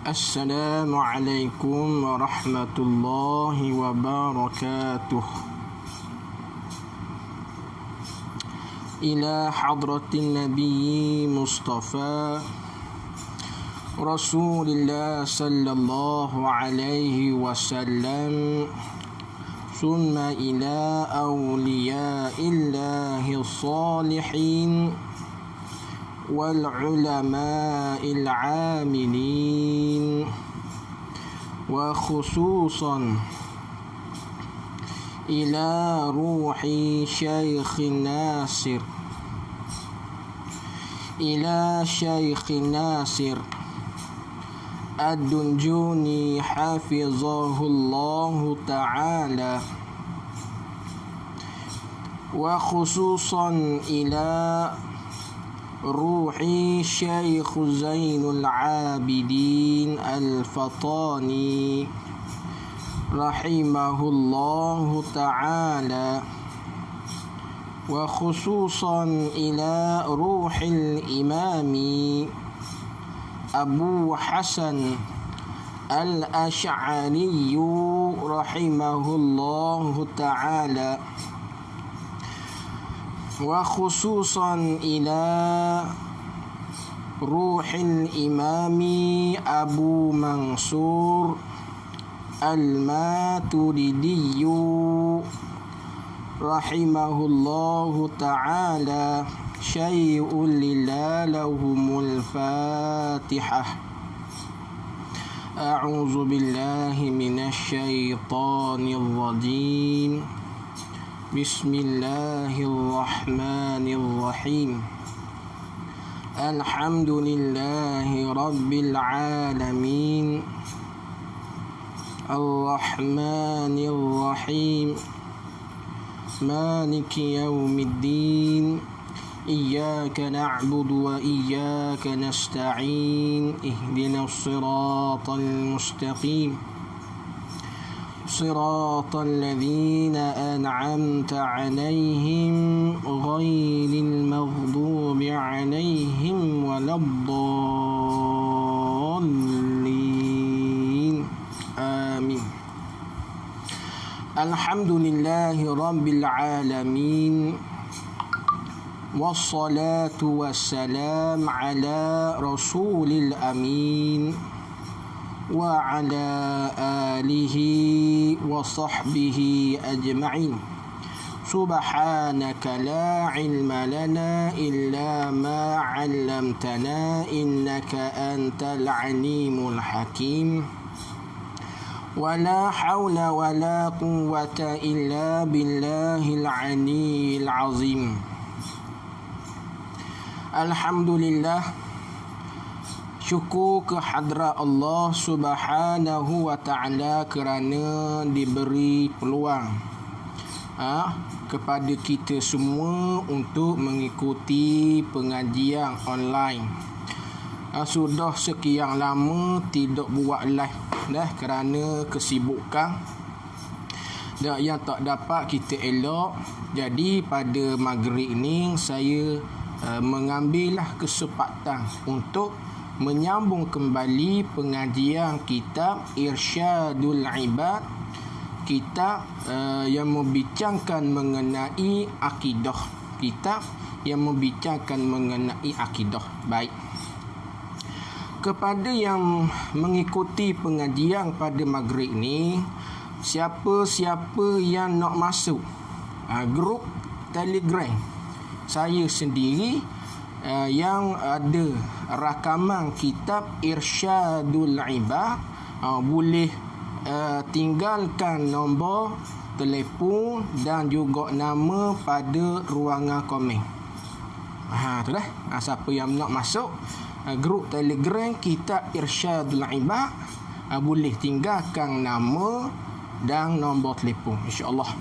Assalamualaikum warahmatullahi wabarakatuh. Ila hadratin Nabi Mustafa Rasulillah sallallahu alaihi wasallam, summa ila awliyaillahi salihin wal ulama'il amilin, wa khususan ila ruhi Syekh Nasir Ad-Dunjuni hafizahullahu ta'ala, wa khususan ila ruhi Syekh Zainul Abidin Al-Fatani rahimahullahu ta'ala, wa khususan ila ruhil imami Abu Hasan Al-Ash'ari rahimahullahu ta'ala, wa khususan ila ruhil imami Abu Mansur Al-Maturidi rahimahullahu ta'ala. Syai'un lillah, lahumul fatihah. A'udzu billahi minasy syaithanir rajim. Bismillahirrahmanirrahim. Alhamdulillahi rabbil alamin, Ar-Rahmanir Rahim, Maliki yaumiddin. Iyyaka na'budu wa iyyaka nasta'in. Ihdinas siratal mustaqim, siratal ladzina an'amta 'alaihim ghairil maghdubi 'alaihim waladdallin. Amin. Alhamdulillahi rabbil alamin, wassalatu wassalam ala rasulil amin, wa ala alihi wa sahbihi ajma'in. Subhanaka la ilma lana illa ma 'allamtana, innaka antal alimul hakim. Wa la hawla wa la quwwata illa billahil aliyyil azim. Alhamdulillah, syukur kehadrat Allah Subhanahu wa ta'ala kerana diberi peluang kepada kita semua untuk mengikuti pengajian online. Sudah sekian lama tidak buat live dah kerana kesibukan dan yang tak dapat kita elok. Jadi pada maghrib ni saya mengambillah kesempatan untuk menyambung kembali pengajian kitab Irsyadul Ibad, kitab yang membincangkan mengenai akidah, kitab yang membincangkan mengenai akidah. Baik, kepada yang mengikuti pengajian pada maghrib ni, siapa-siapa yang nak masuk grup Telegram saya sendiri yang ada rakaman kitab Irsyadul Ibad, boleh tinggalkan nombor telefon dan juga nama pada ruangan komen. Tu dah. Siapa yang nak masuk grup Telegram kitab Irsyadul Ibad, boleh tinggalkan nama dan nombor telefon, insya-Allah.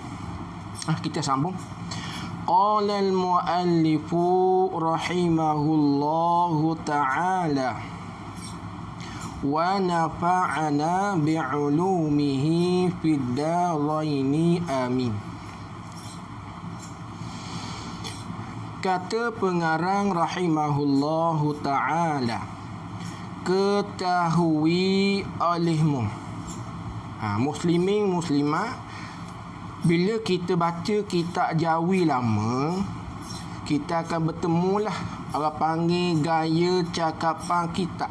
Kita sambung. Qala al-muallifu rahimahullahu ta'ala, wa nafa'ana bi'ulumihi fid daraini amin. Kata pengarang rahimahullahu ta'ala, ketahui olehmu. Muslimin muslimat, bila kita baca kitab Jawi lama, kita akan bertemulah orang panggil gaya cakapan kita.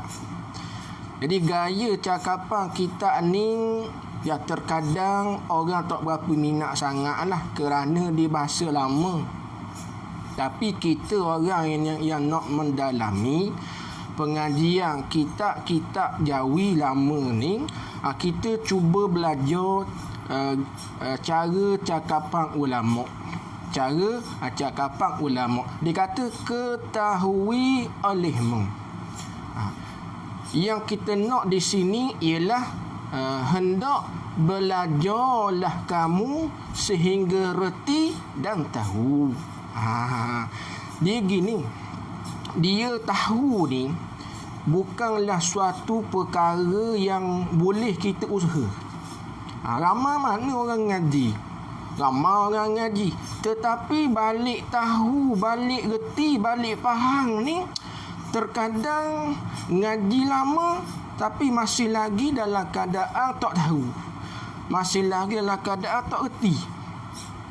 Jadi gaya cakapan kita ni ya terkadang orang tak berapa minat sangatlah kerana dia bahasa lama. Tapi kita orang yang nak mendalami pengajian kitab-kitab Jawi lama ni, kita cuba belajar cara cakapan ulama. Cara cakapan ulama. Dia kata ketahui olehmu. Yang kita nak di sini ialah hendak belajarlah kamu sehingga reti dan tahu. Dia gini, dia tahu ni bukanlah suatu perkara yang boleh kita usaha. Ramai mana orang ngaji, ramai orang ngaji, tetapi balik tahu, balik reti, balik faham ni terkadang ngaji lama tapi masih lagi dalam keadaan tak tahu, masih lagi dalam keadaan tak reti.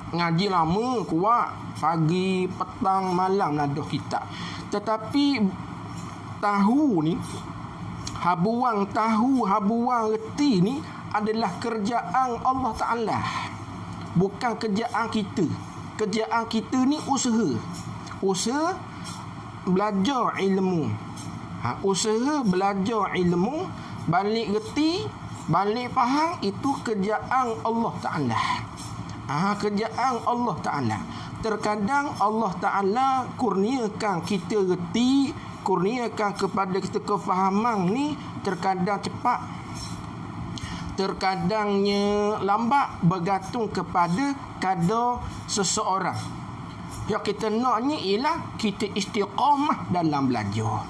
Ngaji lama kuat, pagi, petang, malam nadah kitab, tetapi tahu ni, habuang tahu, habuang reti ni adalah kerjaan Allah Ta'ala, bukan kerjaan kita. Kerjaan kita ni usaha belajar ilmu. Usaha belajar ilmu, balik reti, balik faham, itu kerjaan Allah Ta'ala. Kerjaan Allah Ta'ala. Terkadang Allah Ta'ala kurniakan kita reti, kurniakan kepada kita kefahaman ni terkadang cepat, terkadangnya lambat, bergantung kepada kadar seseorang. Yang kita naknya ialah kita istiqamah dalam belajar.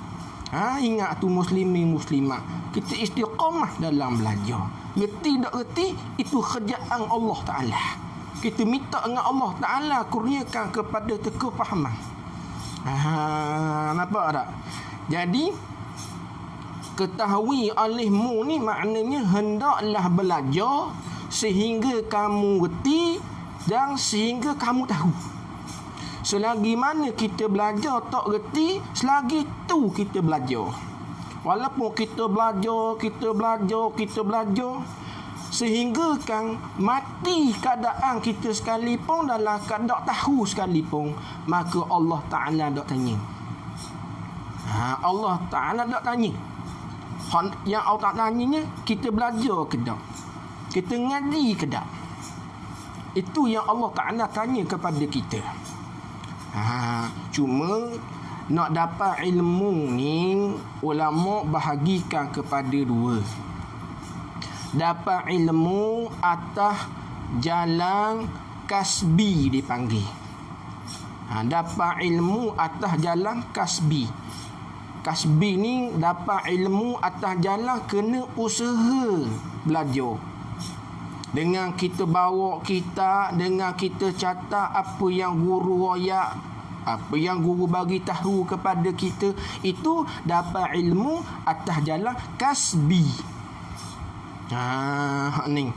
Ingat tu muslimin muslimat, kita istiqamah dalam belajar. Reti tak reti, itu kerjaan Allah Ta'ala. Kita minta dengan Allah Ta'ala kurniakan kepada kefahaman. Nampak tak? Jadi ketahui olehmu ni maknanya hendaklah belajar sehingga kamu reti dan sehingga kamu tahu. Selagi mana kita belajar tak reti, selagi tu kita belajar. Walaupun kita belajar sehingga kan mati keadaan kita sekalipun, dalam keadaan tahu sekalipun, maka Allah Ta'ala tak tanya. Allah Ta'ala tak tanya. Yang Allah Ta'ala tanyanya, kita belajar ke tak? Kita ngaji ke tak? Itu yang Allah Ta'ala tanya kepada kita. Cuma nak dapat ilmu ni, ulama bahagikan kepada dua. Dapat ilmu atas jalan kasbi dipanggil. Dapat ilmu atas jalan kasbi. Kasbi ni dapat ilmu atas jalan kena usaha belajar. Dengan kita bawa kitab, dengan kita catat apa yang guru royak, apa yang guru bagi tahu kepada kita, itu dapat ilmu atas jalan kasbi. Ni.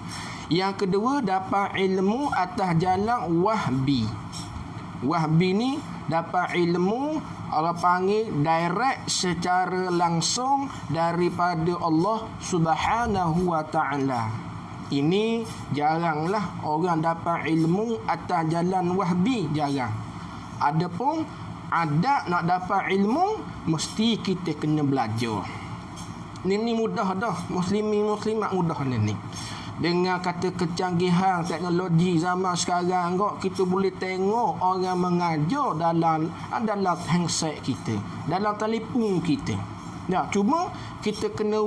Yang kedua, dapat ilmu atas jalan wahbi. Wahbi ni dapat ilmu, orang panggil direct, secara langsung daripada Allah Subhanahu wa Ta'ala. Ini jaranglah orang dapat ilmu atas jalan wahbi, jarang. Adapun ada nak dapat ilmu, mesti kita kena belajar. Ini mudah dah, muslimin muslimat mudah ni. Dengan kata kecanggihan teknologi zaman sekarang kok, kita boleh tengok orang mengajar dalam handset kita, dalam telefon kita. Cuma kita kena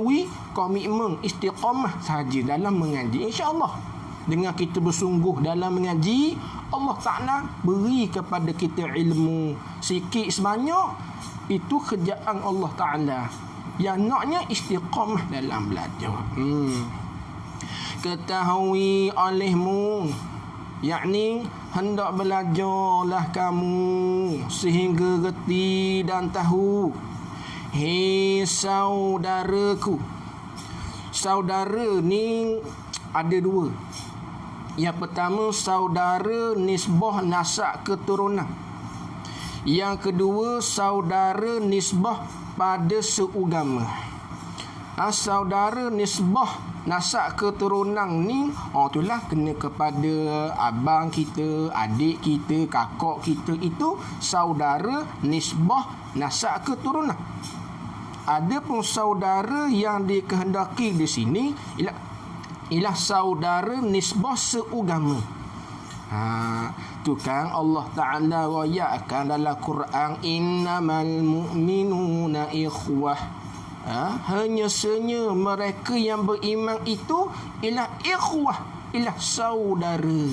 komitmen istiqamah saja dalam mengaji. InsyaAllah dengan kita bersungguh dalam mengaji, Allah Ta'ala beri kepada kita ilmu sikit sebanyak. Itu kerjaan Allah Ta'ala. Yang naknya istiqamah dalam belajar. Ketahui olehmu, yakni hendak belajarlah kamu sehingga reti dan tahu. Hei saudaraku. Saudara ni ada dua. Yang pertama, saudara nisbah nasab keturunan. Yang kedua, saudara nisbah pada seugama. Saudara nisbah nasab keturunan ni, itulah kena kepada abang kita, adik kita, kakak kita. Itu saudara nisbah nasab keturunan. Ada pun saudara yang dikehendaki di sini ialah saudara nisbah seugama. Tu kan Allah Ta'ala wayakan dalam Quran, innamal mu'minuna ikhwah. Hanya senya mereka yang beriman itu ialah ikhwah, ialah saudara.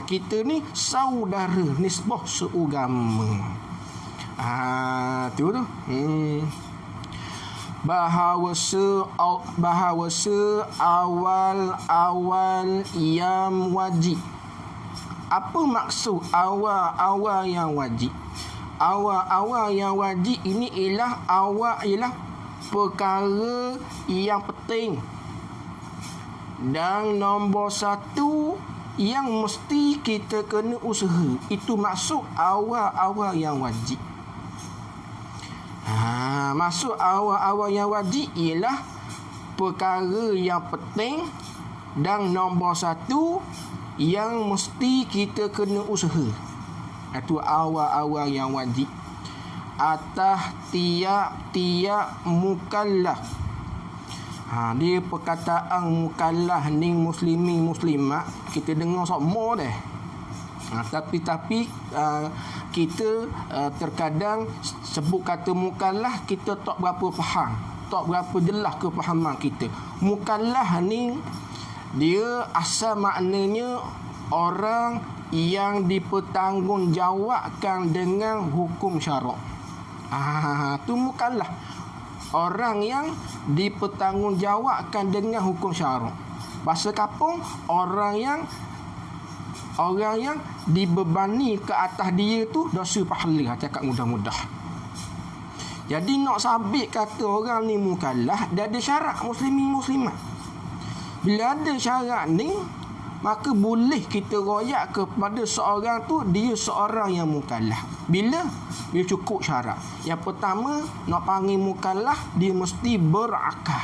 Kita ni saudara nisbah seugama. Tu. Bahawa awal-awal yang wajib. Apa maksud awal-awal yang wajib? Awal-awal yang wajib ini ialah perkara yang penting. Dan nombor satu yang mesti kita kena usaha. Itu maksud awal-awal yang wajib. Maksud awal-awal yang wajib ialah perkara yang penting dan nombor satu yang mesti kita kena usaha. Itu awal-awal yang wajib. Atas tiap-tiap mukallaf. Dia perkataan mukallaf ni muslimin muslimat kita dengar semua dah. Tapi kita terkadang sebut kata mukallaf kita tak berapa faham, tak berapa jelas kefahaman kita. Mukallaf ni dia asal maknanya orang yang dipertanggungjawabkan dengan hukum syarak. Tu mukallaf. Orang yang dipertanggungjawabkan dengan hukum syarak. Bahasa kapung, orang yang dibebani ke atas dia tu dosa pahala, cakap mudah-mudah. Jadi nak sabit kata orang ni mukallaf, dia ada syarat muslimin muslimat. Bila ada syarat ni, maka boleh kita royak kepada seorang tu dia seorang yang mukallaf. Bila cukup syarat. Yang pertama, nak panggil mukallaf, dia mesti berakal.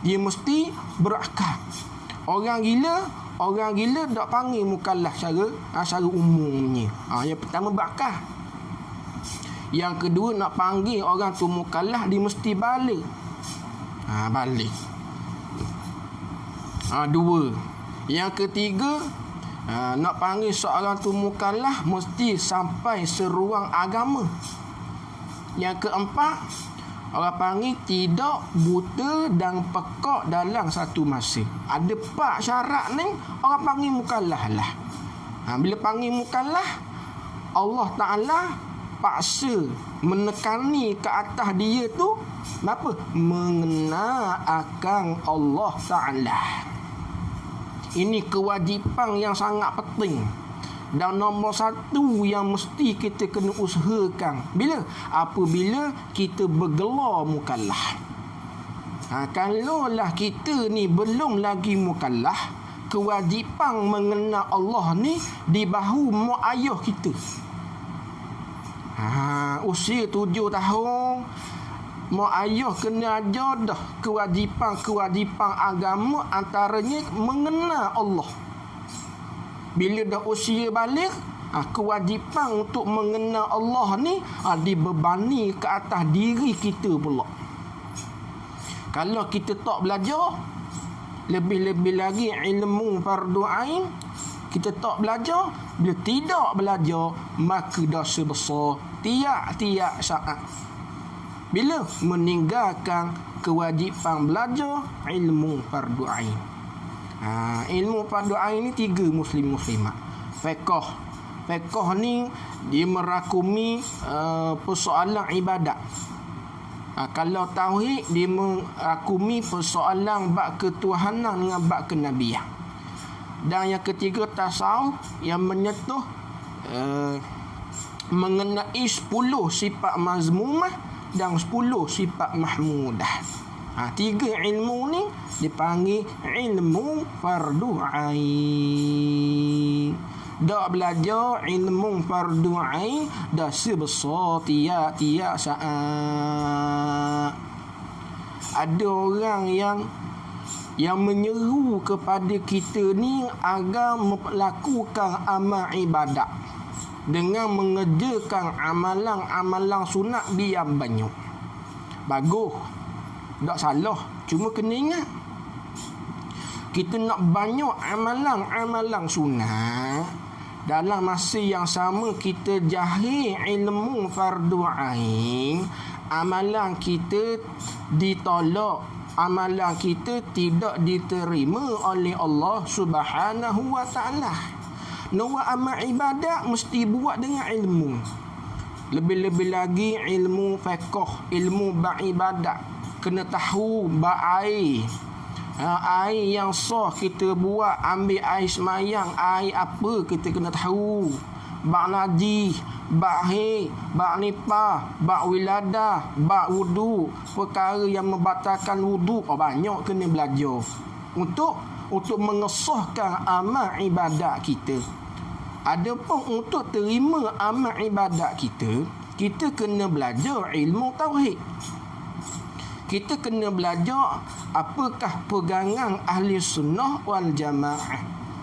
Dia mesti berakal. Orang gila tak panggil mukallaf secara umumnya. Yang pertama berakal. Yang kedua, nak panggil orang tu mukallaf, dia mesti balik. Balik. Dua. Yang ketiga, nak panggil seorang tu mukallaf mesti sampai seruang agama. Yang keempat, orang panggil tidak buta dan pekak dalam satu masa. Ada 4 syarat ni, orang panggil mukallaf lah. Bila panggil mukallaf, Allah Ta'ala paksa menekani ke atas dia tu apa? Mengenal akan Allah Ta'ala. Ini kewajipan yang sangat penting. Dan nombor satu yang mesti kita kena usahakan. Apabila kita bergelar mukallaf. Kalaulah kita ni belum lagi mukallaf, kewajipan mengenal Allah ni di bahu mak ayah kita. Usia 7 tahun, mak ayah kena ajar dah kewajipan agama, antaranya mengenal Allah. Bila dah usia balik, kewajipan untuk mengenal Allah ni dibebani ke atas diri kita pula. Kalau kita tak belajar, lebih-lebih lagi ilmu fardu ain, kita tak belajar, bila tidak belajar, maka dosa besar tiap-tiap saat. Bila meninggalkan kewajipan belajar ilmu fardu ain. Ilmu fardu ain ni 3 muslim-muslimat. Fiqh ni dia merakumi persoalan ibadat. Kalau tauhid, dia merakumi persoalan bab ketuhanan dengan bab kenabian. Dan yang ketiga, tasawuf yang menyentuh mengenai 10 sifat mazmumah dan 10 sifat mahmudah. 3 ilmu ni dipanggil ilmu fardu ain. Dak belajar ilmu fardu ain dah sebesar tiap-tiap saat. Ada orang yang menyeru kepada kita ni agar melakukan amal ibadat dengan mengerjakan amalan-amalan sunat biar banyak. Bagus. Tak salah. Cuma kena ingat, kita nak banyak amalan-amalan sunat, dalam masa yang sama kita jahil ilmu fardu ain, amalan kita ditolak, amalan kita tidak diterima oleh Allah Subhanahu wa taala. Nak amal ibadat mesti buat dengan ilmu. Lebih-lebih lagi ilmu fiqh, ilmu beribadat. Kena tahu air. Air yang sah kita buat, ambil air semayang, air apa kita kena tahu. Bak najis, bak haid, bak nipah, bak wiladah, bak wudu, perkara yang membatalkan wudu. Banyak kena belajar untuk mengesahkan amal ibadat kita. Adapun untuk terima amal ibadat kita kena belajar ilmu tauhid. Kita kena belajar apakah pegangan ahli sunnah wal jamaah.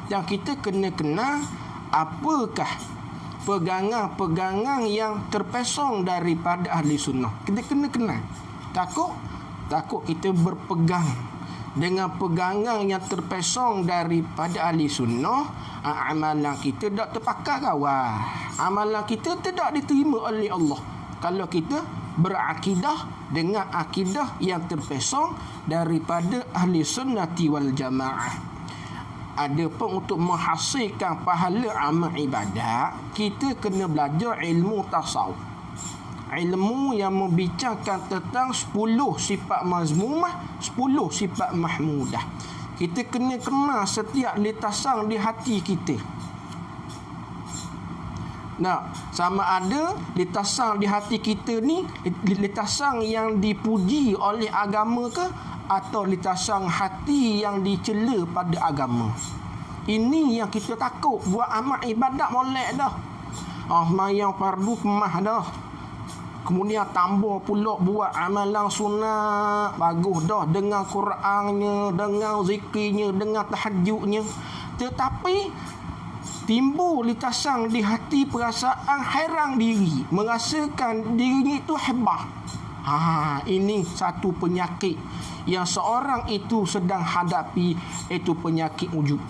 Yang kita kena kenal apakah pegangan-pegangan yang terpesong daripada ahli sunnah. Kita kena kenal. Takut kita berpegang dengan pegangan yang terpesong daripada ahli sunnah, amalan kita tak terpakai kawal. Amalan kita tidak diterima oleh Allah kalau kita berakidah dengan akidah yang terpesong daripada ahli sunnati wal jamaah. Adapun untuk menghasilkan pahala amal ibadat, kita kena belajar ilmu tasawuf. Ilmu yang membicarakan tentang 10 sifat mazmumah, 10 sifat mahmudah. Kita kena kenal setiap litasang di hati kita. Sama ada litasang di hati kita ni litasang yang dipuji oleh agama ke, atau litasang hati yang dicela pada agama. Ini yang kita takut. Buat amal ibadat molek dah. Mayang fardu kemah dah. Kemudian tambah pula buat amalan sunat. Bagus dah dengan Qurannya, dengan zikirnya, dengan tahajudnya. Tetapi timbul litasang di hati perasaan hairan diri, merasakan dirinya itu hebat. Ini satu penyakit yang seorang itu sedang hadapi, itu penyakit ujub.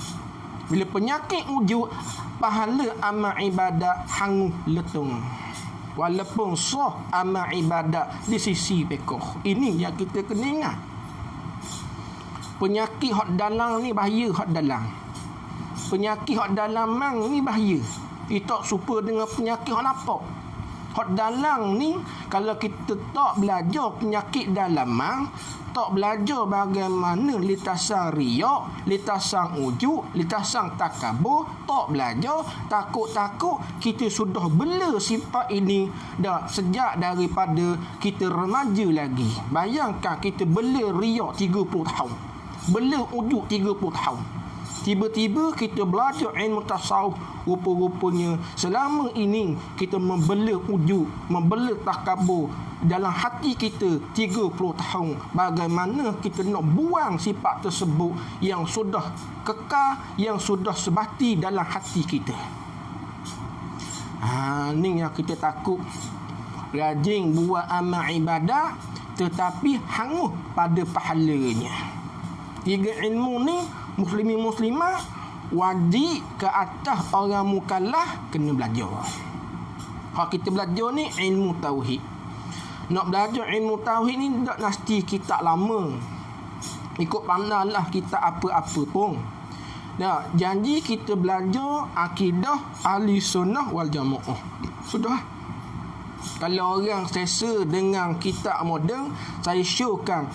Bila penyakit ujub, pahala amal ibadat hangus letung. Walaupun sah amal ibadat di sisi fiqh. Ini yang kita kena ingat. Penyakit hak dalam ni bahaya, hak dalam. Penyakit hak dalam ni bahaya. Itu serupa dengan penyakit hak lapar. Hak dalam ni, kalau kita tak belajar penyakit dalam tak belajar bagaimana litasang riak, litasang ujub, litasang takabur, tak belajar, takut-takut kita sudah bela sifat ini dah sejak daripada kita remaja lagi. Bayangkan kita bela riak 30 tahun, bela ujub 30 tahun. Tiba-tiba kita belajar ilmu tasawuf, rupa-rupanya selama ini kita membela ujub, membela takabur dalam hati kita 30 tahun. Bagaimana kita nak buang sifat tersebut yang sudah kekal, yang sudah sebati dalam hati kita. Ni yang kita takut. Rajin buat amal ibadat tetapi hangus pada pahalanya. 3 ilmu ni muslimin muslimat wajib ke atas orang mukallaf kena belajar. Hak kita belajar ni ilmu tauhid. Nak belajar ilmu tauhid ni tak mesti kitab lama. Ikut pandanglah kitab apa-apa pun. Janji kita belajar akidah ahli sunnah wal jamaah. Sudah. Kalau orang selesa dengan kitab moden, saya showkan,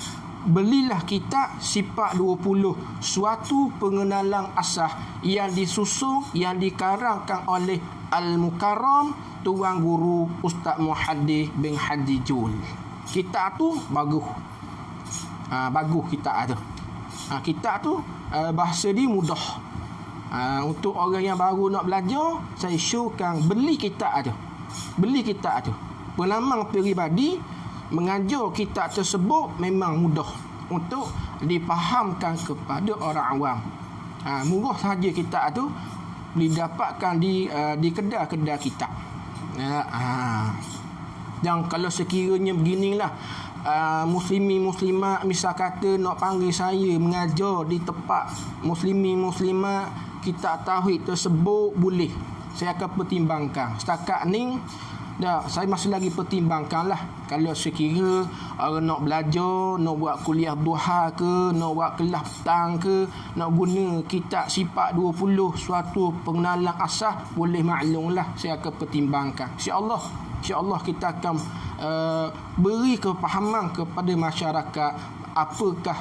belilah kitab Sifat 20, suatu pengenalan asas yang disusun, yang dikarangkan oleh Al-Mukarram Tuan Guru Ustaz Muhaddis bin Haji Jul. Kita tu bagus. Bagus kita tu. Kita tu bahasa dia mudah. Untuk orang yang baru nak belajar, saya syorkan beli kitab tu. Beli kitab tu. Penamang peribadi mengajar kitab tersebut memang mudah untuk dipahamkan kepada orang awam. Murah saja kitab tu didapatkan di kedai-kedai kitab. Dan kalau sekiranya beginilah, muslimi-muslimat misal kata nak panggil saya mengajar di tempat muslimi-muslimat kitab tauhid tersebut, boleh. Saya akan pertimbangkan. Setakat ni saya masih lagi pertimbangkan lah. Kalau sekira orang nak belajar, nak buat kuliah duha ke, nak buat kelas petang ke, nak guna kitab sifat 20 suatu pengenalan asas, boleh maklum lah. Saya akan pertimbangkan. InsyaAllah kita akan beri kepahaman kepada masyarakat apakah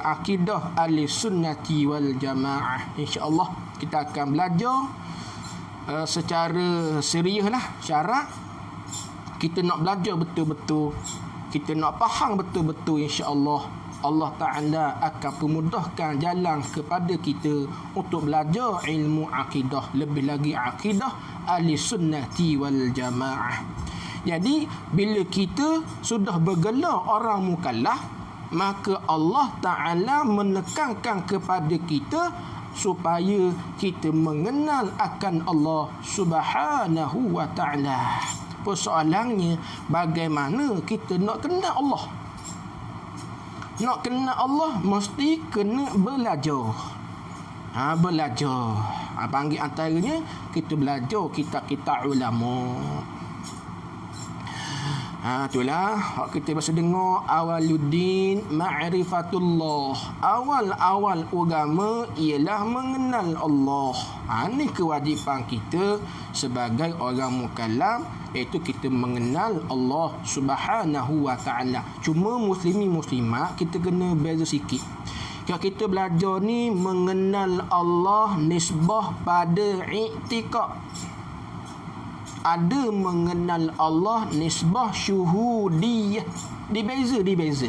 akidah ahli sunnati wal jamaah. InsyaAllah kita akan belajar secara serius lah. Syarat kita nak belajar betul-betul, kita nak faham betul-betul, insya-Allah Allah Ta'ala akan pemudahkan jalan kepada kita untuk belajar ilmu akidah, lebih lagi akidah ahli sunnati wal jamaah. Jadi bila kita sudah bergelar orang mukallaf, maka Allah Ta'ala menekankan kepada kita supaya kita mengenal akan Allah Subhanahu wa Ta'ala. Persoalannya, bagaimana kita nak kenal Allah? Nak kenal Allah mesti kena belajar. Belajar. Panggil antaranya kita belajar kitab-kitab ulama. Itulah kita biasa dengar awaluddin ma'rifatullah. Awal-awal agama ialah mengenal Allah. Ini kewajipan kita sebagai orang mukallaf, iaitu kita mengenal Allah Subhanahu wa Ta'ala. Cuma muslimi-muslimat kita kena beza sikit. Kalau kita belajar ni mengenal Allah nisbah pada i'tiqad. Ada mengenal Allah nisbah syuhudiyah. Dibeza.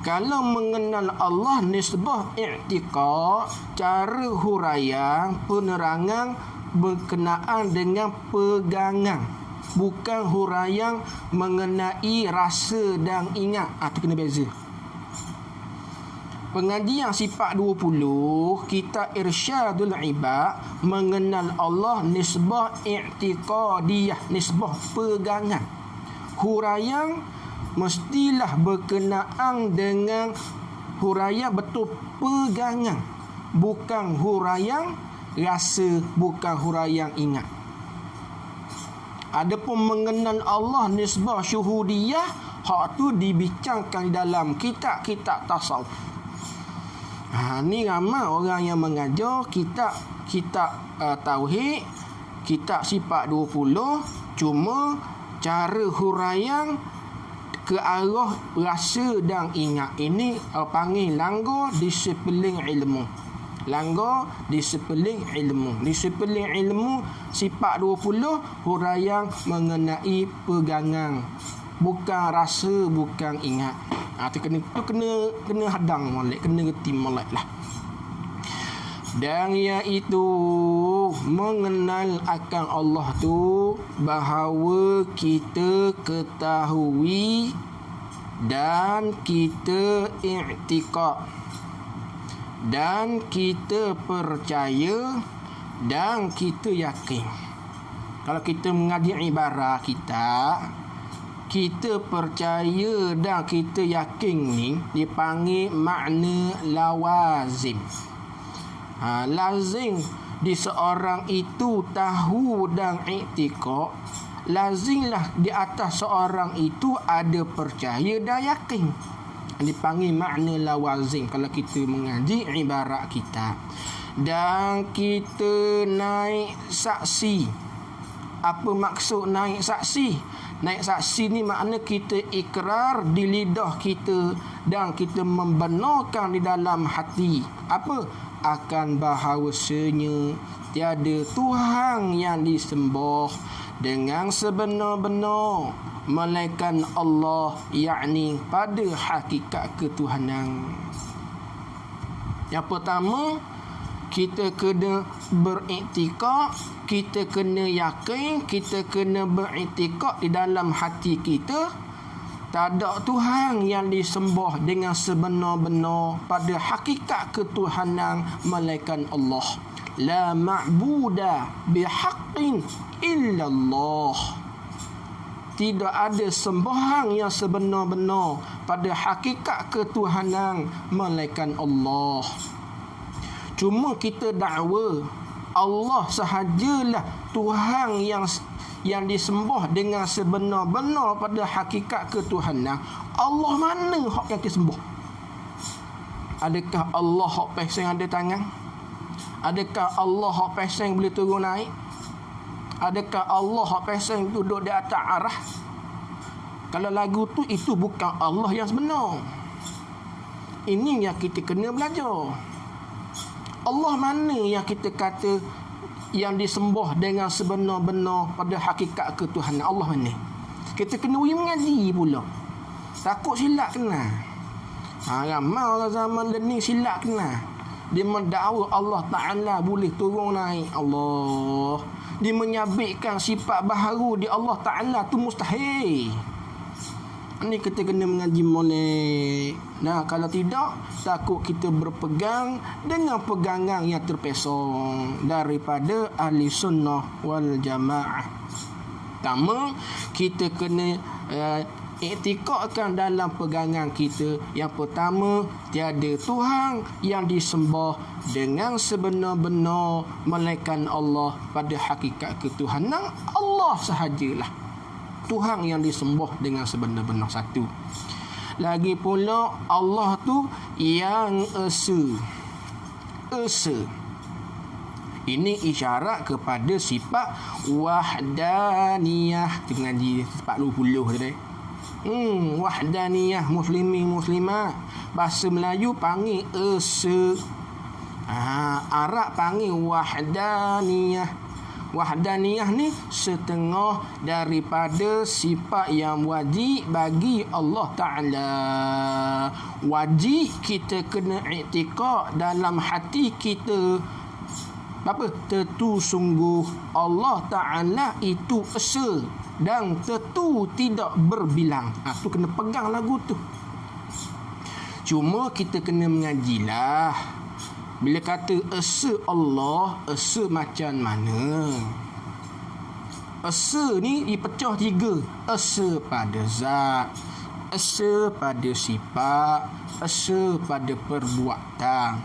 Kalau mengenal Allah nisbah i'tiqad, cara huraian, penerangan berkenaan dengan pegangan, bukan huraian mengenai rasa dan ingat. Itu kena beza. Pengajian sifat 20 kitab Irsyadul Ibad mengenal Allah nisbah i'tiqadiyah, nisbah pegangan. Huraian mestilah berkenaan dengan huraian betul pegangan, bukan huraian rasa, bukan huraian ingat. Adapun mengenal Allah nisbah syuhudiyah, hak tu dibincangkan dalam kitab-kitab tasawuf. Ni ramai orang yang mengajar kitab tauhid, kitab sifat 20, cuma cara huraian ke arah rasa dan ingat. Ini panggil langgar disiplin ilmu. Langgar disiplin ilmu. Disiplin ilmu sifat 20 huraian mengenai pegangan, bukan rasa, bukan ingat. Itu kena hadang molek, kena reti molek lah. Dan iaitu mengenal akan Allah tu bahawa kita ketahui dan kita i'tiqad dan kita percaya dan kita yakin. Kalau kita mengaji ibarat kita percaya dan kita yakin ni dipanggil makna lawazim. Lazim di seorang itu tahu dan i'tiqad, lazimlah di atas seorang itu ada percaya dan yakin. Dipanggil makna lawazim kalau kita mengaji ibarat kita. Dan kita naik saksi. Apa maksud naik saksi? Naik saksi ni makna kita ikrar di lidah kita dan kita membenarkan di dalam hati. Apa? Akan bahawasanya tiada Tuhan yang disembah dengan sebenar-benar melainkan Allah, yakni pada hakikat ketuhanan. Yang pertama, kita kena beriktikad, kita kena yakin, kita kena beriktikad di dalam hati kita tak ada Tuhan yang disembah dengan sebenar-benar pada hakikat ketuhanan melainkan Allah. La ma'buda bihaqqin illallah. Tidak ada sembahan yang sebenar-benar pada hakikat ketuhanan melainkan Allah. Cuma kita dakwa Allah sahajalah Tuhan yang disembah dengan sebenar-benar pada hakikat ketuhanan. Allah mana hak yang disembah? Adakah Allah hak peseng ada tangan? Adakah Allah hak peseng boleh turun naik? Adakah Allah hak peseng duduk di atas arah? Kalau lagu tu, itu bukan Allah yang sebenar. Ini yang kita kena belajar. Allah mana yang kita kata yang disembah dengan sebenar-benar pada hakikat ketuhanan? Allah mana? Kita kena mengaji pula. Takut silap kena. Ramai orang zaman ni silap kena. Dia mendakwa Allah Ta'ala boleh turun naik. Allah. Dia menyabitkan sifat baharu di Allah Ta'ala tu mustahil. Ini kita kena mengaji molek. Nah, kalau tidak, takut kita berpegang dengan pegangan yang terpesong daripada ahli sunnah wal jamaah. Pertama, kita kena iktikadkan dalam pegangan kita. Yang pertama, tiada Tuhan yang disembah dengan sebenar-benar melainkan Allah. Pada hakikat ketuhanan, Allah sahajalah Tuhan yang disembah dengan sebenar-benar satu. Lagi pula Allah tu yang esa. Esa. Ini isyarat kepada sifat wahdaniyah. Kita ngaji 40 tadi. Wahdaniyah, muslimin muslimat. Bahasa Melayu panggil esa. Arab panggil wahdaniyah. Wahdaniyah ni setengah daripada sifat yang wajib bagi Allah Ta'ala. Wajib kita kena iktikad dalam hati kita. Apa? Tentu sungguh Allah Ta'ala itu esa dan tentu tidak berbilang. Tu kena pegang lagu tu. Cuma kita kena mengajilah. Bila kata esa Allah, esa macam mana? Esa ni dipecah 3. Esa pada zat, esa pada sifat, esa pada perbuatan.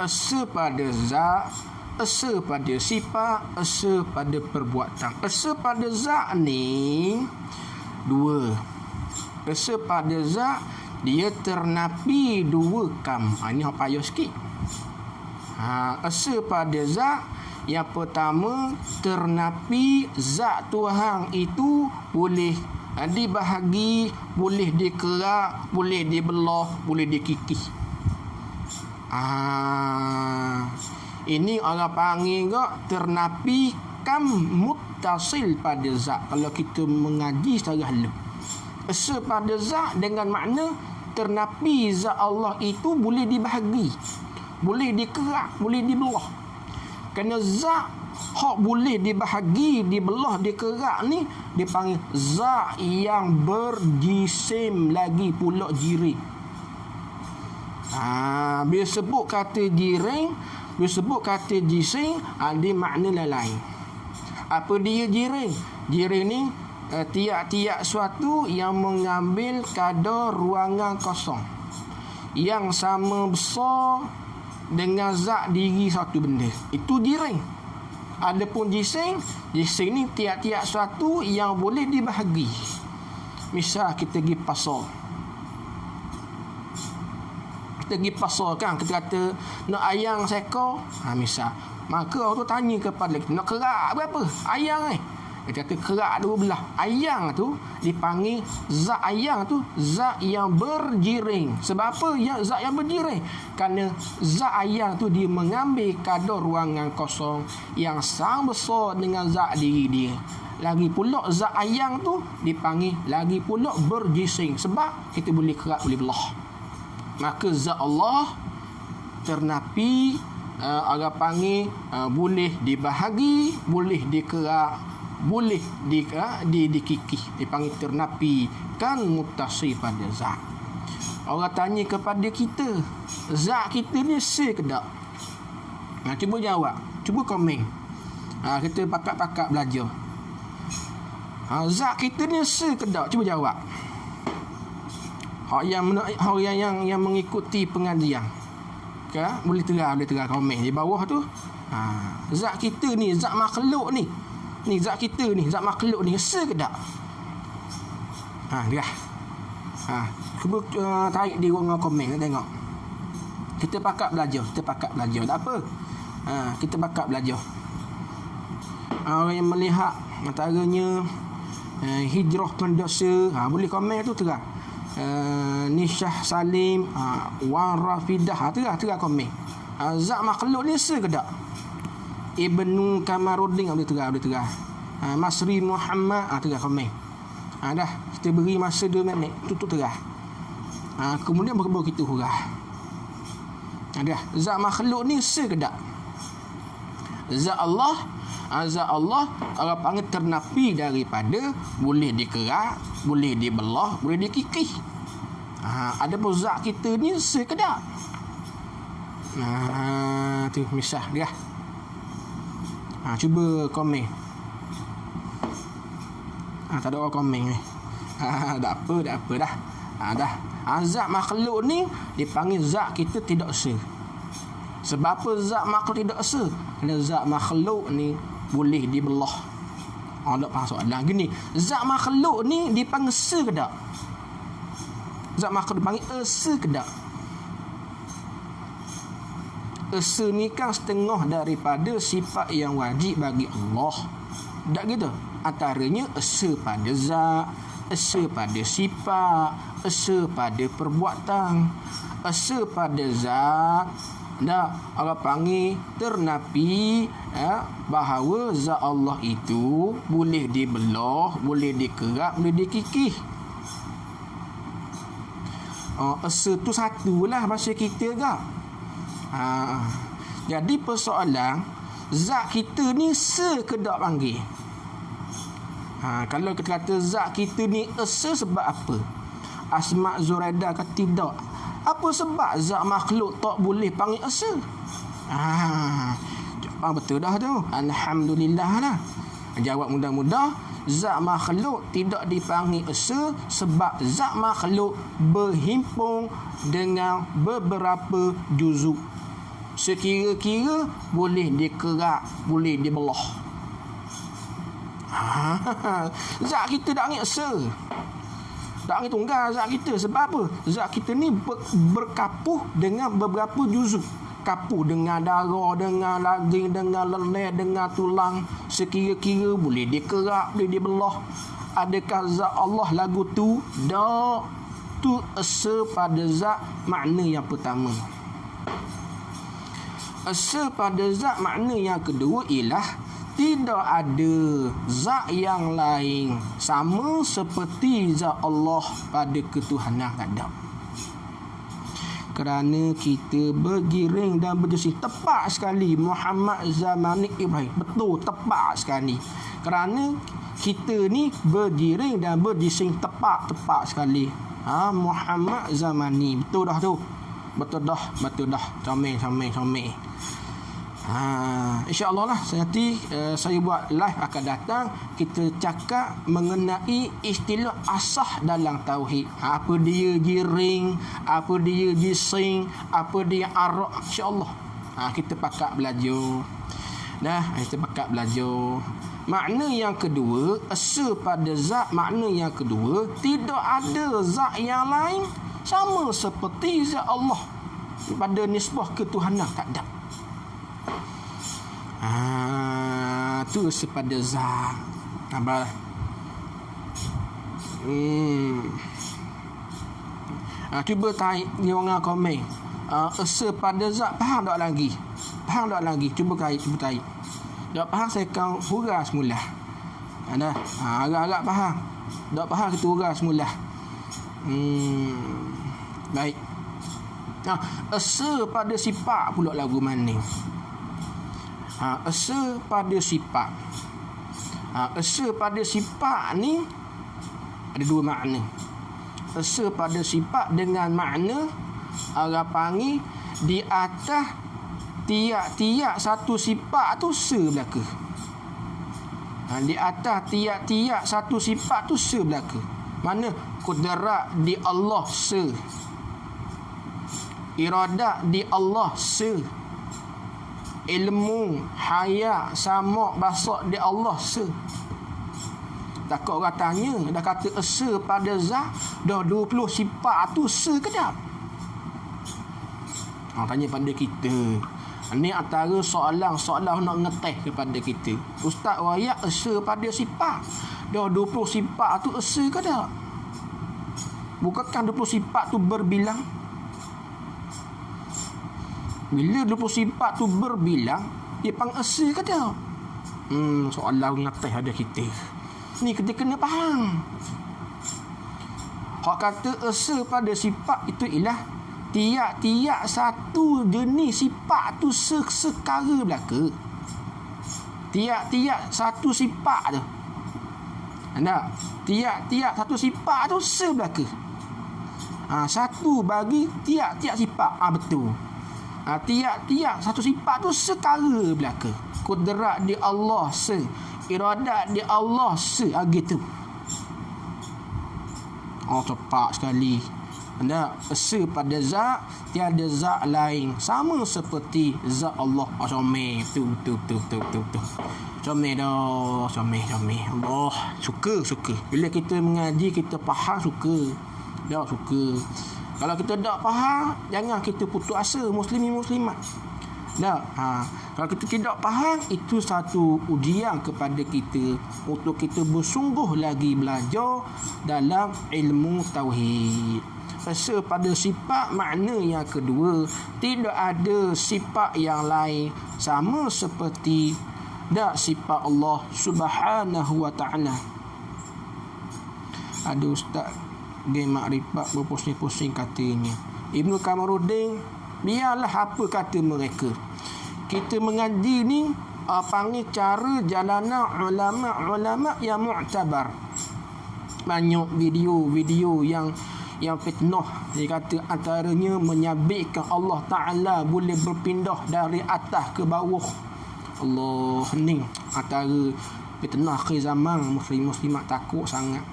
Esa pada zat, esa pada sifat, esa pada perbuatan. Esa pada zat ni 2. Esa pada zat dia ternapi 2 kam. Ini hak payah sikit. Esa pada zat, yang pertama ternapi zat Tuhan itu boleh dibahagi, boleh dikerak, boleh dibelah, boleh dikikis. Ini orang panggil ke ternapi kam muttasil pada zat. Kalau kita mengaji secara halus, esa pada zat dengan makna ternapi zat Allah itu boleh dibahagi, boleh dikerak, boleh dibelah. Kerana zat hak boleh dibahagi, dibelah, dikerak ni dipanggil zat yang berjisim, lagi pula jiring. Bila sebut kata jiring, bila sebut kata jisim, ada makna lain. Apa dia jiring? Jiring ni tiap-tiap suatu yang mengambil kadar ruangan kosong yang sama besar dengan zat diri satu benda. Itu jiring. Adapun jisim, jisim ni tiap-tiap suatu yang boleh dibahagi. Misal kita pergi pasar. Kita pergi pasar kan, kita kata nak ayam seekor, misal. Maka orang tu tanya kepada kita, nak kerak berapa? Ayam ni. Dia kata kerak dua belah. Ayang tu dipanggil zat ayang tu zat yang berjiring. Sebab apa zat yang berjiring? Kerana zat ayang tu dia mengambil kadar ruangan kosong yang sama besar dengan zat diri dia. Lagi pula zat ayang tu dipanggil lagi pula berjising. Sebab kita boleh kerak, boleh belah. Maka zat Allah ternapi, orang panggil boleh dibahagi, boleh dikerak, boleh dikikih, dipanggil ternapi, kan muttasi pada zat. Orang tanya kepada kita, zat kita ni se ke tak? Cuba jawab, cuba komen. Kita pakat-pakat belajar. Zat kita ni se ke tak? Cuba jawab. Hak yang mengikuti pengajian. Boleh terang komen di bawah tu. Zat kita ni, zat makhluk ni. Ni zat kita ni, zat makhluk ni se ke tak? Dia. Cuba tarik di ruang komen tengok. Kita pakat belajar, tak apa. Kita pakat belajar. Orang yang melihat antaranya hijrah pendosa, boleh komen tu terang. Nisyah Salim, Wan Rafidah, terang komen. Zat makhluk ni se ke tak? Ibnu Kamaruddin boleh terang. Masri Muhammad, terang komen. Dah, kita beri masa 2 minit, tutup terang. Kemudian baru kita hurah. Dah, zat makhluk ni se ke tak? Zat Allah orang panggil ternapi daripada boleh dikerak, boleh dibelah, boleh dikikih. Ada pun zat kita ni se ke tak? Tu misah dia. Cuba komen. Tak ada orang komen ni. Tak apa dah. Dah. Zat makhluk ni dipanggil zat kita tidak se. Sebab apa zat makhluk tidak se? Kerana zat makhluk ni boleh dibelah. Tak faham soalan gini. Zat makhluk ni dipanggil se ke tak? Zat makhluk dipanggil se ke tak? Se ni kan setengah daripada sifat yang wajib bagi Allah. Tak gitu? Antaranya se pada zat, se pada sifat, se pada perbuatan, se pada zat. Orang panggil ternapi bahawa zat Allah itu boleh dibelah, boleh dikerak, boleh dikikih. Se tu satulah bahasa kita ke? Jadi persoalan zat kita ni se ke tak panggil? Kalau kita kata zat kita ni se sebab apa? Asma' Zuraida kata tidak. Apa sebab zat makhluk tak boleh panggil se? Betul dah tu. Alhamdulillah lah. Jawab mudah-mudah. Zat makhluk tidak dipanggil se sebab zat makhluk berhimpun dengan beberapa juzuk. Sekira-kira boleh dikerak, boleh dibelah. Zat kita tak panggil se. Tak panggil tunggal zat kita. Sebab apa? Zat kita ni berkapuh dengan beberapa juzuk. Kapuh dengan darah, dengan daging, dengan leher, dengan tulang. Sekira-kira boleh dikerak, boleh dibelah. Adakah zat Allah lagu tu? Tak. Tu se pada zat makna yang pertama. Se pada zat makna yang kedua ialah tidak ada zat yang lain sama seperti zat Allah pada ketuhanan, tak ada. Kerana kita bergiring dan berdising. Tepat sekali Muhammad Zamani Ibrahim. Betul, tepat sekali. Kerana kita ni bergiring dan berdising tepat sekali. Muhammad Zamani. Betul dah tu. Betul dah. Comel. InsyaAllah lah nanti saya buat live akan datang. Kita cakap mengenai istilah asah dalam tauhid. Apa dia jiring, apa dia jising, apa dia arak. InsyaAllah kita pakat belajar. Makna yang kedua, se pada zat. Makna yang kedua, tidak ada zat yang lain sama seperti zat Allah pada nisbah ketuhanan, tak ada. Tu sepada zat. Apa? Cuba tarik ni orang komen. Esa pada zat faham tak lagi? Faham tak lagi? Cuba tarik. Tak faham saya akan hurah semula. Ada. Agak-agak faham. Tak faham kita hurah semula. Baik. Esa pada sifat pula lagu mana? Esa pada sifat. Esa pada sifat ni ada dua makna. Esa pada sifat dengan makna orang panggil di atas tiap-tiap satu sifat tu se belaka. Di atas tiap-tiap satu sifat tu se belaka. Mana kudrat di Allah se, iradat di Allah se, ilmu, hayat, sama, basar di Allah se. Takut orang tanya, dah kata esa pada zat, dah 20 sifat tu se ke tak? Tanya pada kita. Ini antara soalan nak ngeteh kepada kita. Ustaz wayak esa pada sifat, dah 20 sifat tu esa ke tak? Bukankah 20 sifat tu berbilang? Bila 20 sifat tu berbilang, dia pang esa ke tak? Soalan ngeteh ada kita. Ni kita kena faham. Hak kata esa pada sifat itu ialah tiap-tiap satu jenis sifat tu sekara belaka. Tiap-tiap satu sifat tu. Anda tiap-tiap satu sifat tu sebelaka. Satu bagi tiap-tiap sifat. Betul. Tiap-tiap satu sifat tu sekara belaka. Kudrat di Allah se, iradat di Allah se, gitu. Cepat sekali. Anda esa pada zat, tiada zat lain sama seperti zat Allah. Comel tu. Comel dah, comel. Allah suka. Bila kita mengaji kita faham suka. Dah suka. Kalau kita tak faham, jangan kita putus asa muslimin-muslimat. Dah. Kalau kita tidak faham, itu satu ujian kepada kita untuk kita bersungguh lagi belajar dalam ilmu tauhid. Esa pada sifat makna yang kedua, tidak ada sifat yang lain sama seperti dak sifat Allah Subhanahu wa taala. Ada ustaz game makrifat berpusing-pusing katanya. Ibnu Kamaruddin, biarlah apa kata mereka. Kita mengaji ni panggil cara jalanan ulama yang mu'tabar. Banyak video yang fitnah. Dia kata antaranya menyabitkan Allah Ta'ala boleh berpindah dari atas ke bawah. Allah ni antara fitnah akhir zaman. Muslimat takut sangat.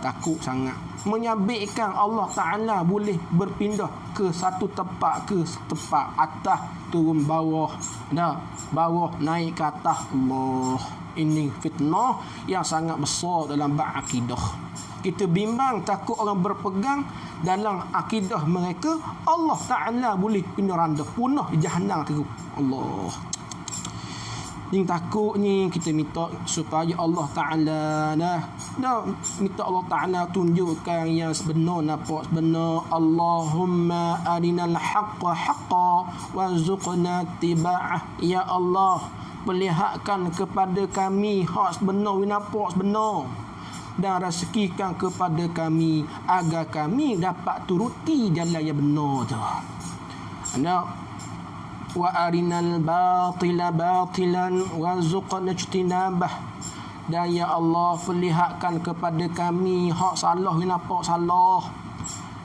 Takut sangat. Menyabitkan Allah Ta'ala boleh berpindah ke satu tempat ke tempat, atas turun bawah, bawah naik ke atas. Allah, ini fitnah yang sangat besar dalam bab akidah. Kita bimbang takut orang berpegang dalam akidah mereka Allah Ta'ala boleh pindah randa, punah di jahannam teruk. Allah, yang takut ni kita minta supaya Allah Ta'ala minta Allah Ta'ala tunjukkan yang sebenar, nampak sebenar. Allahumma arinal haqqa haqqa warzuqna tiba'ah. Ya Allah, perlihatkan kepada kami hak sebenar, nampak sebenar, dan rezekikan kepada kami agar kami dapat turuti jalan yang benar tu. Wa arinal batila batilan warzuqna ijtinabah. Dan ya Allah, perlihatkan kepada kami hak salah yang nampak salah,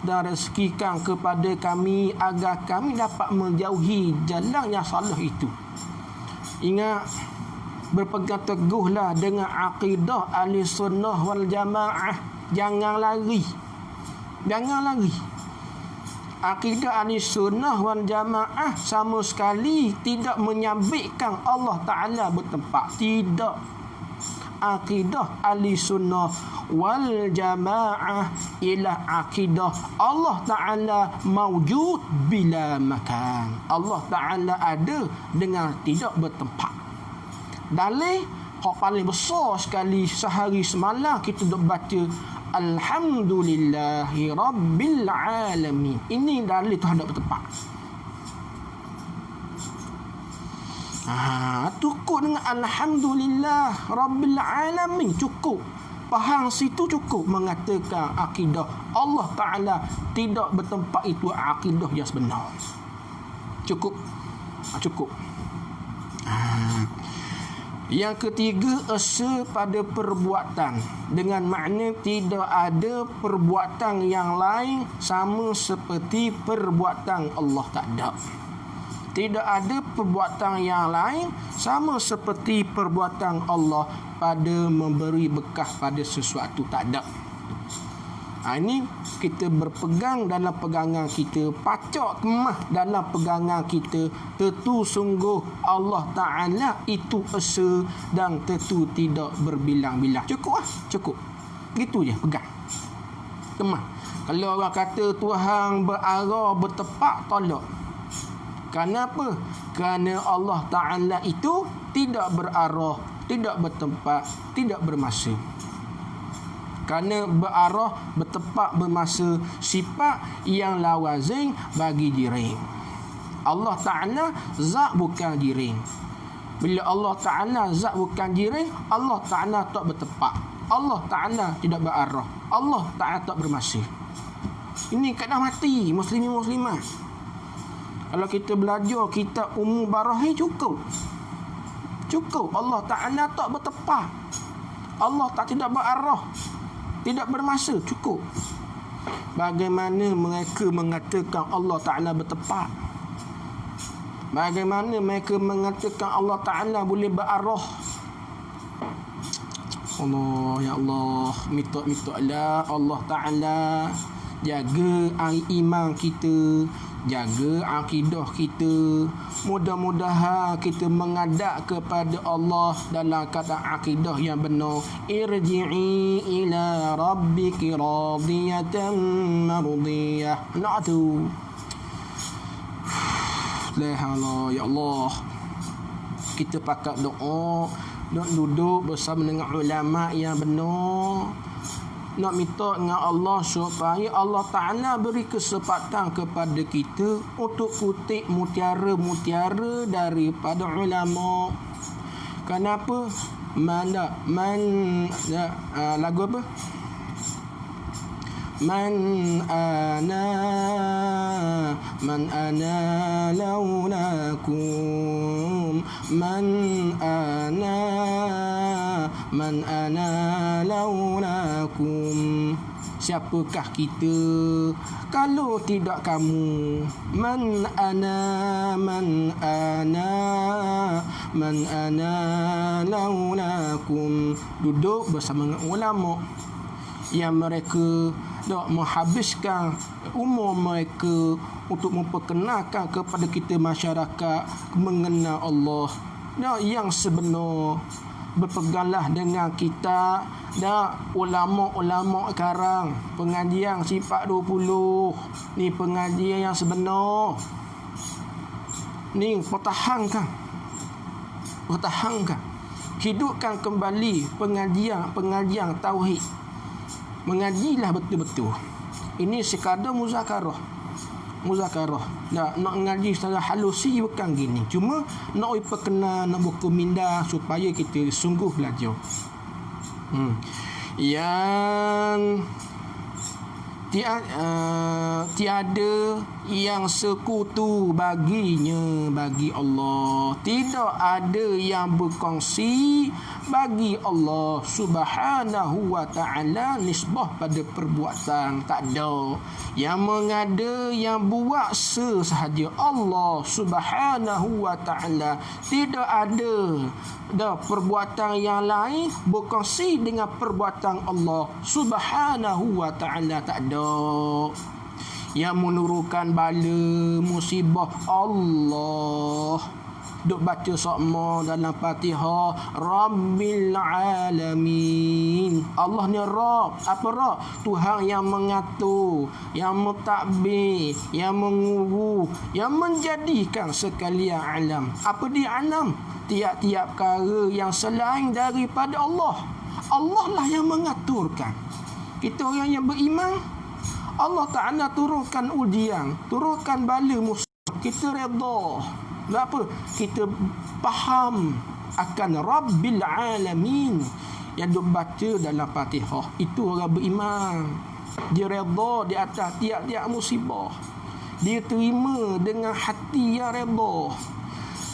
dan rezekikan kepada kami agar kami dapat menjauhi jalan yang salah itu. Ingat, berpegang teguhlah dengan akidah ahli sunnah wal jamaah. Jangan lari. Akidah ahli sunnah wal jamaah sama sekali tidak menyabitkan Allah Ta'ala bertempat. Tidak. Akidah ahli sunnah wal jamaah ialah akidah Allah Ta'ala mawjud bila makan. Allah Ta'ala ada dengan tidak bertempat. Dalil Hak paling besar sekali sehari semalam kita duk baca Alhamdulillahi Rabbil Alamin. Ini dalil Tuhan tak bertepat. Cukup dengan Alhamdulillah Rabbil Alamin. Cukup. Faham situ cukup mengatakan akidah Allah Ta'ala tidak bertempat itu akidah yang sebenar. Cukup. Cukup. Yang ketiga, esa pada perbuatan, dengan makna tidak ada perbuatan yang lain sama seperti perbuatan Allah. Tak ada. Tidak ada perbuatan yang lain sama seperti perbuatan Allah pada memberi bekas pada sesuatu. Tak ada. Ini kita berpegang dalam pegangan kita, pacak kemah dalam pegangan kita, tentu sungguh Allah Ta'ala itu esa dan tentu tidak berbilang-bilang. Cukup lah, cukup. Gitu je, pegang. Kemah. Kalau orang kata Tuhan berarah, bertepak, tolak. Kenapa? Kerana Allah Ta'ala itu tidak berarah, tidak bertempat, tidak bermasa. Kerana berarah, bertepak, bermasa, sifat yang lawazim bagi jiring. Allah Ta'ala zat bukan jiring. Bila Allah Ta'ala zat bukan jiring, Allah Ta'ala tak bertepak, Allah Ta'ala tidak berarah, Allah Ta'ala tak bermasa. Ini keadaan mati muslimin muslimat. Kalau kita belajar kitab Ummul Barahin cukup. Cukup. Allah Ta'ala tak bertepak, Allah tak tidak berarah, tidak bermasa. Cukup. Bagaimana mereka mengatakan Allah Ta'ala bertepak? Bagaimana mereka mengatakan Allah Ta'ala boleh berarah? Allah, ya Allah, minta-mintalah Allah Ta'ala jaga iman kita, jaga akidah kita. Mudah-mudahan kita menghadap kepada Allah dalam keadaan akidah yang benar. Irji'i ila rabbiki radiyatan mardiyah. Nak tu. Allah, ya Allah. Kita pakat doa, nak duduk bersama dengan ulama yang benar. Nak minta dengan Allah supaya Allah Ta'ala beri kesempatan kepada kita untuk kutip mutiara-mutiara daripada ulama. Kenapa? Lagu apa? Man ana laulakum siapakah kita kalau tidak kamu? Man ana laulakum. Duduk bersama dengan ulama yang mereka dah menghabiskan umur mereka untuk memperkenalkan kepada kita masyarakat mengenal Allah yang sebenar. Berpeganglah dengan kita dan ulama-ulama sekarang. Pengajian sifat 20 ni pengajian yang sebenar. Ni pertahankan. Hidupkan kembali pengajian tauhid. Mengajilah betul-betul. Ini sekadar muzakarah. Nak ngaji secara halusi bukan gini. Cuma nak perkenal, nak buku minda supaya kita sungguh belajar. Yang tiada yang sekutu baginya, bagi Allah. Tidak ada yang berkongsi bagi Allah Subhanahu wa Ta'ala nisbah pada perbuatan. Tak ada. Yang mengada, yang buat sesahaja Allah Subhanahu wa Ta'ala. Tidak ada perbuatan yang lain berkongsi dengan perbuatan Allah Subhanahu wa Ta'ala. Tak ada. Yang menurunkan bala musibah Allah. duk baca sokmo dalam Fatihah, Rabbil Alamin. Allah ni Rabb. Apa Rabb? Tuhan yang mengatur, yang mentadbir, yang mengurus, yang menjadikan sekalian alam. Apa dia alam? Tiap-tiap perkara yang selain daripada Allah. Allah lah yang mengaturkan. Kita orang yang beriman, Allah Ta'ala turunkan ujian, turunkan bala musuh. Kita redha. Kenapa? Kita faham akan Rabbil Alamin yang duk baca dalam Fatihah. Itu orang beriman. Dia redha di atas tiap-tiap musibah. Dia terima dengan hati yang redha.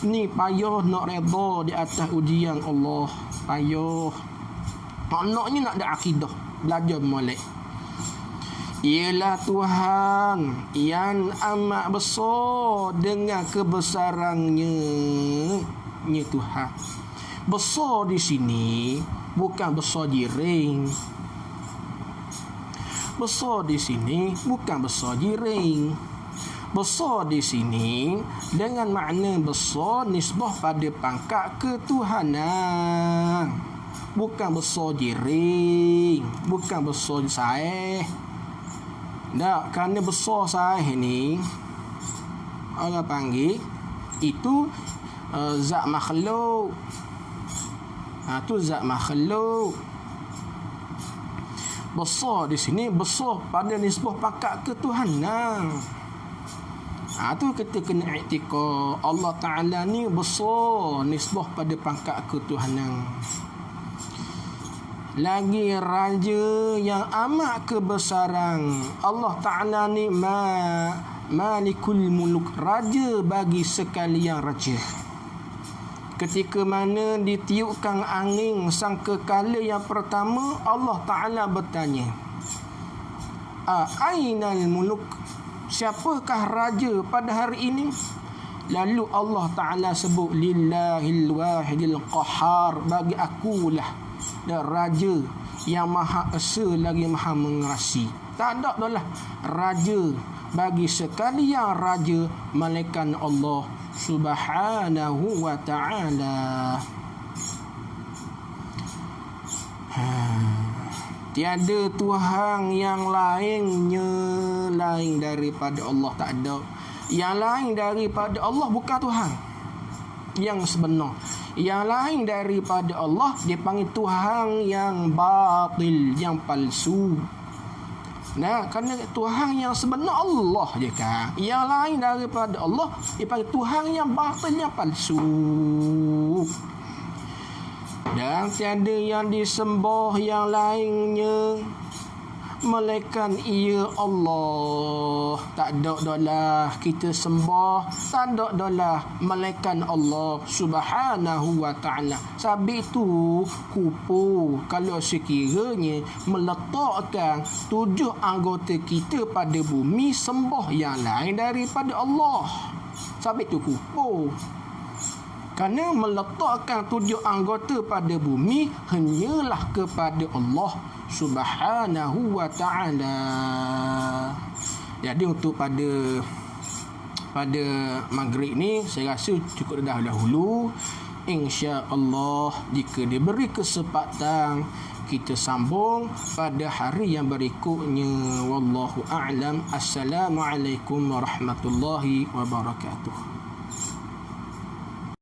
Ni payah nak redha di atas ujian Allah. Payah. Maknanya nak ada akidah. Belajar molek. Ialah Tuhan yang amat besar dengan kebesarannya. Ni Tuhan. Besar di sini bukan besar jiring. Besar di sini bukan besar jiring. Besar di sini dengan makna besar nisbah pada pangkat ketuhanan. Bukan besar jiring, bukan besar saeh. Tak, kerana besar saeh ni orang panggil itu zat makhluk. Tu zat makhluk. Besar di sini besar pada nisbah pangkat ketuhanan. Tu kita kena iktikad Allah Ta'ala ni besar nisbah pada pangkat ketuhanan. Lagi raja yang amat kebesaran. Allah Ta'ala ni malikul muluk, raja bagi sekalian raja. Ketika mana ditiupkan angin sangkakala yang pertama, Allah Ta'ala bertanya, ainal muluk, siapakah raja pada hari ini? Lalu Allah Ta'ala sebut, lillahil wahidil qahar, bagi akulah dan raja yang maha esa lagi maha mengerasi. Tak ada dah lah raja bagi sekalian raja malaikat Allah Subhanahu wa ta'ala. Tiada Tuhan yang lainnya lain daripada Allah. Tak ada. Yang lain daripada Allah bukan Tuhan yang sebenar. Yang lain daripada Allah dipanggil Tuhan yang batil, yang palsu. Nah, kerana Tuhan yang sebenar Allah je kan. Yang lain daripada Allah dipanggil Tuhan yang batil, yang palsu. Dan tiada yang disembah yang lainnya melainkan ia Allah. Tak ada dah kita sembah, tak ada dah melainkan Allah Subhanahu wa ta'ala. Sebab itu kupu kalau sekiranya meletakkan 7 anggota kita pada bumi sembah yang lain daripada Allah. Sebab itu kupu. Kerana meletakkan 7 anggota pada bumi hanyalah kepada Allah Subhanahu wa ta'ala. Jadi untuk pada maghrib ni saya rasa cukup dah dahulu. Insya-Allah jika diberi kesempatan kita sambung pada hari yang berikutnya. Wallahu a'lam. Assalamualaikum warahmatullahi wabarakatuh.